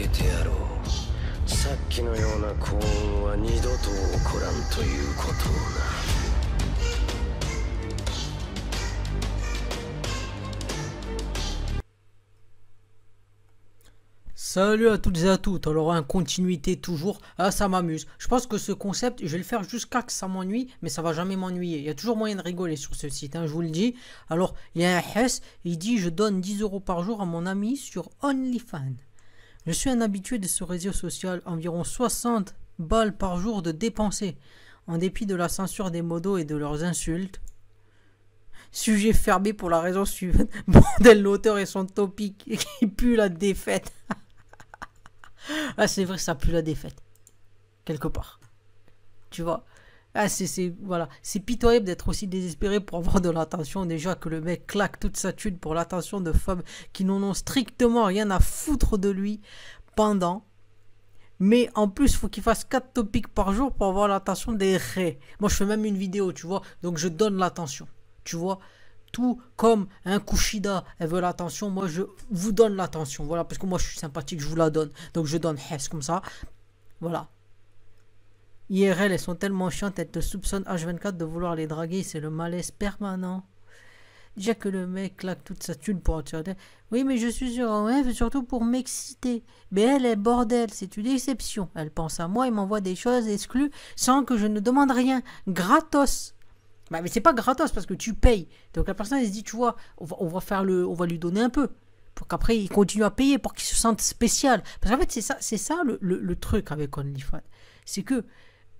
えてやろう。さっきのような幸運は二度と起こらんということをな。Salut à toutes et à toutes, alors en continuité toujours, ça m'amuse. Je pense que ce concept, je vais le faire jusqu'à que ça m'ennuie, mais ça va jamais m'ennuyer. Il y a toujours moyen de rigoler sur ce site, hein, je vous le dis. Alors, il y a un Hess, il dit « Je donne 10 € par jour à mon ami sur OnlyFans. Je suis un habitué de ce réseau social, environ 60 balles par jour de dépenser, en dépit de la censure des modos et de leurs insultes. Sujet fermé pour la raison suivante. Bordel, l'auteur et son topic qui pue la défaite. » Ah, c'est vrai, ça pue la défaite. Quelque part. Tu vois. Ah, voilà. C'est pitoyable d'être aussi désespéré pour avoir de l'attention. Déjà que le mec claque toute sa thune pour l'attention de femmes qui n'en ont strictement rien à foutre de lui pendant. Mais en plus, il faut qu'il fasse 4 topics par jour pour avoir l'attention des raies. Moi, je fais même une vidéo, tu vois. Donc, je donne l'attention. Tu vois. Tout comme un Kushida, elle veut l'attention, moi je vous donne l'attention, voilà, parce que moi je suis sympathique, je vous la donne, donc je donne Hess comme ça, voilà. IRL, elles sont tellement chiantes, elles te soupçonnent H24 de vouloir les draguer, c'est le malaise permanent. Déjà que le mec claque toute sa thune pour attirer. Oui, mais je suis sur un web surtout pour m'exciter. Mais elle est bordel, c'est une exception. Elle pense à moi et m'envoie des choses exclues sans que je ne demande rien, gratos. Bah, mais c'est pas gratos parce que tu payes. Donc la personne elle se dit, tu vois, on va lui donner un peu. Pour qu'après il continue à payer pour qu'il se sente spécial. Parce qu'en fait c'est ça le truc avec OnlyFans. C'est que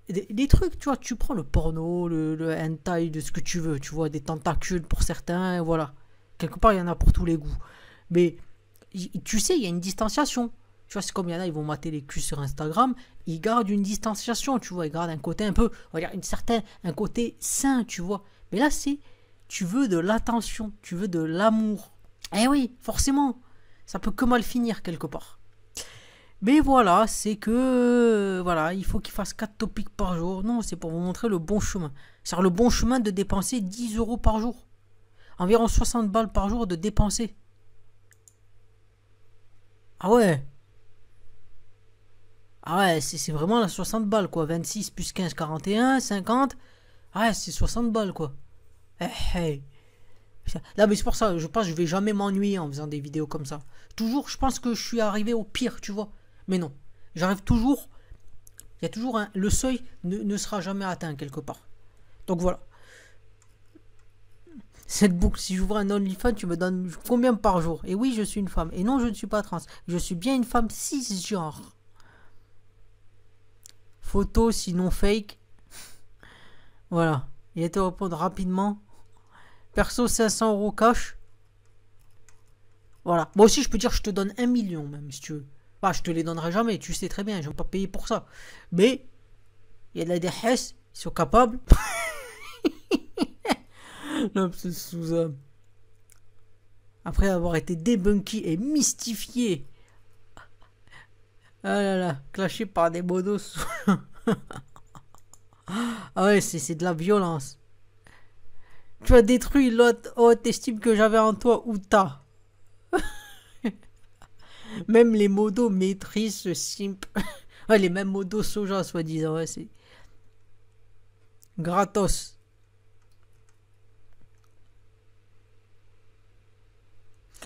des trucs, tu vois, tu prends le porno, le hentai, de ce que tu veux, tu vois, des tentacules pour certains, voilà. Quelque part il y en a pour tous les goûts. Mais tu sais, il y a une distanciation. Tu vois, c'est comme il y en a, ils vont mater les culs sur Instagram, ils gardent une distanciation, tu vois, ils gardent un côté un peu, on va dire, un côté sain, tu vois. Mais là, tu veux de l'attention, tu veux de l'amour. Eh oui, forcément, ça peut que mal finir quelque part. Mais voilà, c'est que, voilà, il faut qu'il fasse 4 topics par jour. Non, c'est pour vous montrer le bon chemin. C'est-à-dire le bon chemin de dépenser 10 € par jour. Environ 60 balles par jour de dépenser. Ah ouais. Ah ouais, c'est vraiment la 60 balles, quoi. 26 plus 15, 41, 50. Ah ouais, c'est 60 balles, quoi. Hey. Là, mais c'est pour ça, je pense que je vais jamais m'ennuyer en faisant des vidéos comme ça. Toujours, je pense que je suis arrivé au pire, tu vois. Mais non, j'arrive toujours. Il y a toujours le seuil ne sera jamais atteint quelque part. Donc voilà. Cette boucle, si j'ouvre un OnlyFans, tu me donnes combien par jour? Et oui, je suis une femme. Et non, je ne suis pas trans. Je suis bien une femme cisgenre. Photo, sinon fake. Voilà. Il a été répondre rapidement. Perso, 500 € cash. Voilà. Moi aussi, je peux dire que je te donne 1 million même, si tu veux. Bah, je te les donnerai jamais, tu sais très bien, je ne vais pas payer pour ça. Mais, il y a des Hess, ils sont capables. Non, après avoir été débunké et mystifié. Ah là là, clashé par des modos. Ah ouais, c'est de la violence. Tu as détruit l'autre haute estime que j'avais en toi, ou t'as. Même les modos maîtrisent ce simp. Ouais, les mêmes modos soja, soi-disant. Ouais, c'est gratos.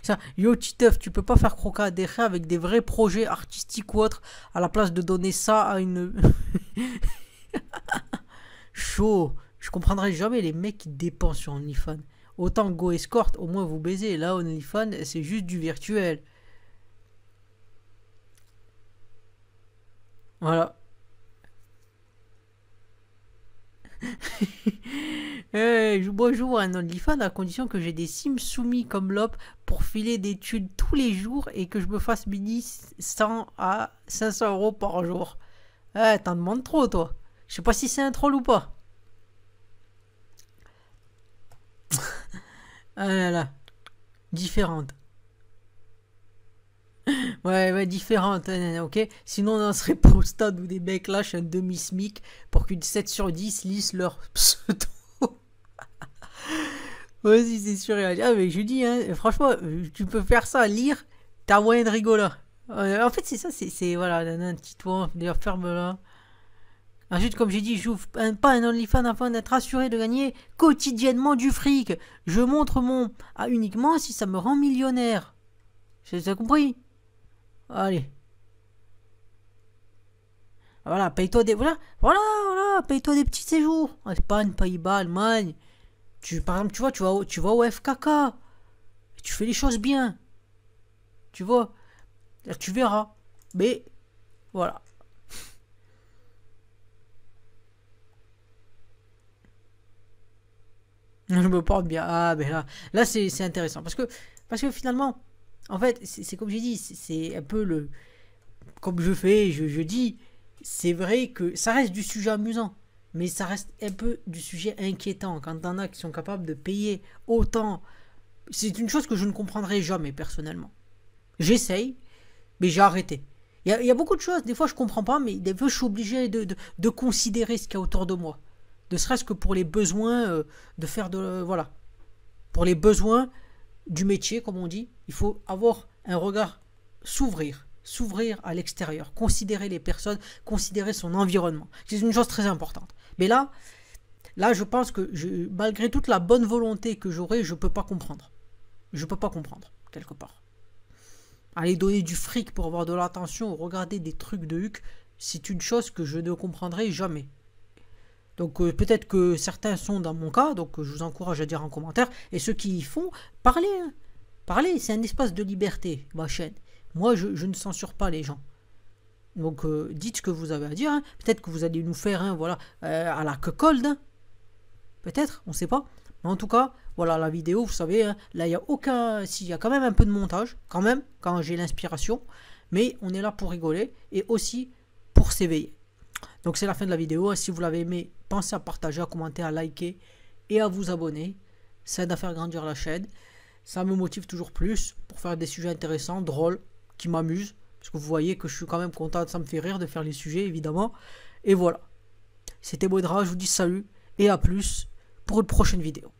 Ça, yo Titeuf, tu peux pas faire croquer des raies avec des vrais projets artistiques ou autres à la place de donner ça à une... Chaud. Je comprendrai jamais les mecs qui dépensent sur OnlyFans. Autant Go Escort, au moins vous baisez. Là, OnlyFans, c'est juste du virtuel. Voilà. Hey, moi je joue à un OnlyFans à condition que j'ai des sims soumis comme l'op pour filer des thunes tous les jours et que je me fasse mini 100 à 500 € par jour. Eh, t'en demandes trop, toi. Je sais pas si c'est un troll ou pas. Ah là là. Différente. Ouais, différente, ok. Sinon, on en serait pas au stade où des mecs lâchent un demi-smic pour qu'une 7 sur 10 lisse leur pseudo. Vas-y, c'est sûr. Ah, mais je dis, hein, franchement, tu peux faire ça, lire, t'as moyen de rigoler. En fait, c'est ça, voilà, un petit toit, d'ailleurs, ferme-la. Ensuite, comme j'ai dit, j'ouvre pas un OnlyFans afin d'être assuré de gagner quotidiennement du fric. Je montre mon uniquement si ça me rend millionnaire. T'as compris? Allez. Voilà, paye-toi des. Voilà, paye-toi des petits séjours. Espagne, Pays-Bas, Allemagne. Par exemple, tu vas au FKK. Tu fais les choses bien. Tu vois? Tu verras. Mais, voilà. Je me porte bien. Ah, ben là c'est intéressant. Parce que finalement, en fait, c'est comme j'ai dit, c'est un peu le. Comme je dis, c'est vrai que ça reste du sujet amusant. Mais ça reste un peu du sujet inquiétant. Quand t'en as qui sont capables de payer autant. C'est une chose que je ne comprendrai jamais, personnellement. J'essaye, mais j'ai arrêté. Il y a beaucoup de choses, des fois je comprends pas, mais des fois je suis obligé de considérer ce qu'il y a autour de moi. Ne serait-ce que pour les besoins de faire de... Voilà. Pour les besoins du métier, comme on dit, il faut avoir un regard, s'ouvrir à l'extérieur, considérer les personnes, considérer son environnement. C'est une chose très importante. Mais là je pense que malgré toute la bonne volonté que j'aurai, je peux pas comprendre. Je peux pas comprendre, quelque part. Aller donner du fric pour avoir de l'attention, regarder des trucs de huc, c'est une chose que je ne comprendrai jamais. Donc peut-être que certains sont dans mon cas, donc je vous encourage à dire en commentaire. Et ceux qui y font, parlez. Hein. Parlez, c'est un espace de liberté, ma chaîne. Moi, je ne censure pas les gens. Donc dites ce que vous avez à dire. Hein. Peut-être que vous allez nous faire à la cold. Hein. Peut-être, on ne sait pas. Mais en tout cas, voilà la vidéo, vous savez, hein, là il n'y a aucun... Si, il y a quand même un peu de montage, quand même, quand j'ai l'inspiration. Mais on est là pour rigoler et aussi pour s'éveiller. Donc c'est la fin de la vidéo. Si vous l'avez aimé, pensez à partager, à commenter, à liker et à vous abonner. Ça aide à faire grandir la chaîne. Ça me motive toujours plus pour faire des sujets intéressants, drôles, qui m'amusent. Parce que vous voyez que je suis quand même content, ça me fait rire de faire les sujets, évidemment. Et voilà. C'était Baudra, je vous dis salut et à plus pour une prochaine vidéo.